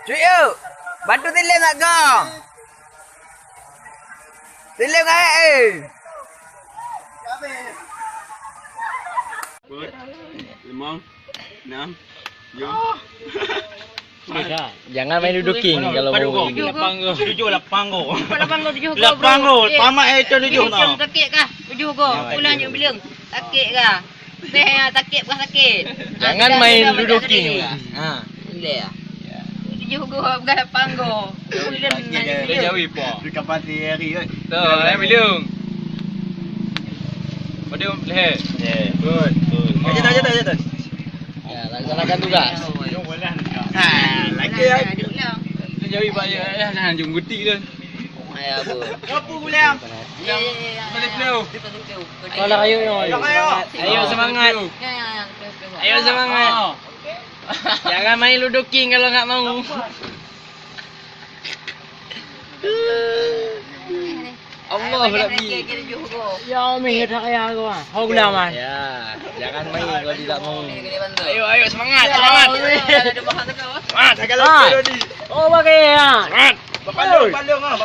Cuy yuk. Bantu tilim tak kau? Tilim kan Buat 5 6 7 Jangan main duduking kalau mau. 8 go. 8 go. Tamat itu 7 tau. Sakit kah? 7 go. Pulang je bilang. Sakit kah? Sakit bukan sakit. Jangan main duduking. Ha. Boleh ah. 7 go bukan 8 go. Pulang Dia jauh po. Dekat pati hari kan. Tu, bilang. Padahal leher. Good. Aja. Ya, laksanakan tugas. Ha, lagi ya. Dia jauh banyak jangan jom guti dia. Ayah apa? Apa pulang? Balik beliau. Kalau kayu ni. Ayo semangat. Ayo semangat. Jangan main duduking kalau enggak mau. Allah berlebih. Ya Umi dah kaya aku ah. Kau guna man. Ya, jangan main kalau tidak mau. Ayo semangat. Semangat. Ah, dah kalau tadi. Oh pakai ya. Semangat. Balong ah,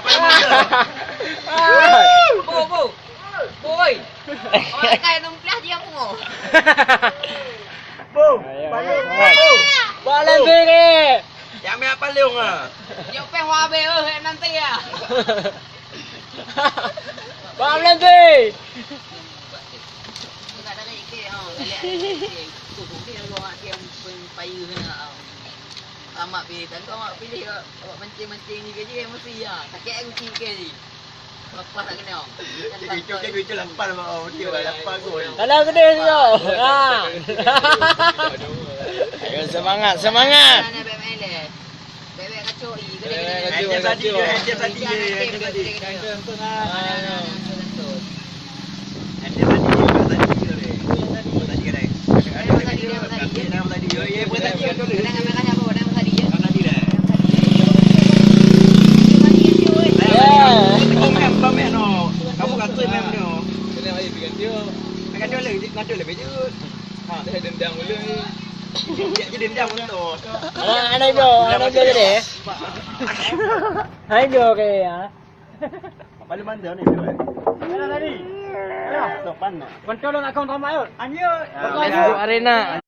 Boy. Orang kaya tumplah dia pungo. Balong. Balan sini. Yang ambil balong ah. Dia peng wabe nanti ya. Balan sini. Tak ada ikut ha. Tu dia buat dia payu kena. Amak pilih dan kau amak pilih awak mancing-mancing ni kerja mesti ya. Sakit aku cikir ni. Lepas tak kena. Itu lapan mau dia lapan gol. Kalau gede tu. Ha. Ayo semangat. Mana bebek le. Bebek kacau i. Dia tadi. Kamu kata mem ni. Kena air pergi dia. Ngadu lebih je. Ha, dah dendang mula ni. Dia dendam untuk. Anak dia jadi. Hai dia ke ya. Paling bandar ni tu. Mana tadi? Ayo, depan nak. Kontrol nak kau ramai yuk. Anyo. Arena.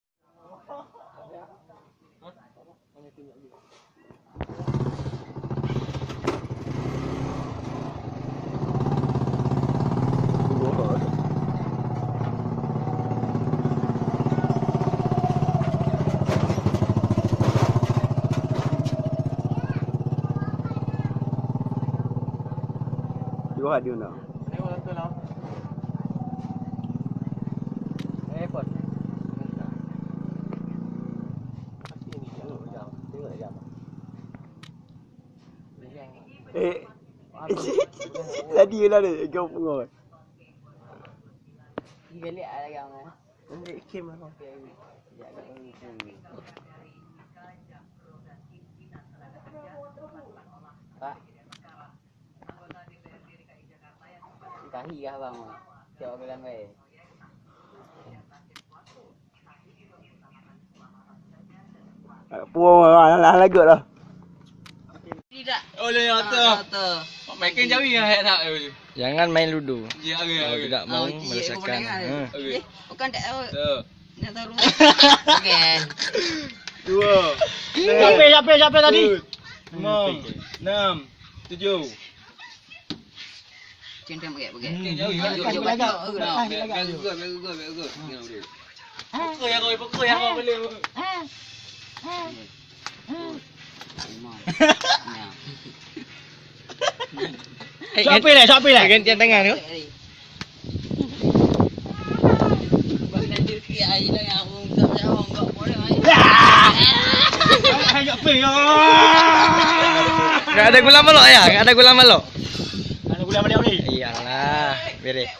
Dua dia nak. Tadi lah dia kau pungoi. Geli ada yang Kim lah. Pak. Kahi kah bang? Cok bilang baik. Puang lah lagut lah. Tidak. Oleh kata. Makin jauh ya tak. Jangan main ludo. Ya, Kalau tidak mau merasakan. Bukan tak tahu. Tu. Nak tahu. Okey. 2. Siapa tadi? 5 6 7. Centang pakai. Jauh ya. Jauh Pukul yang kau boleh. Siapa lah? Gantian tangan tu. Enggak ada gula melok ya? Enggak ada gula melok. Ada gula mana ni? Iyalah, beres.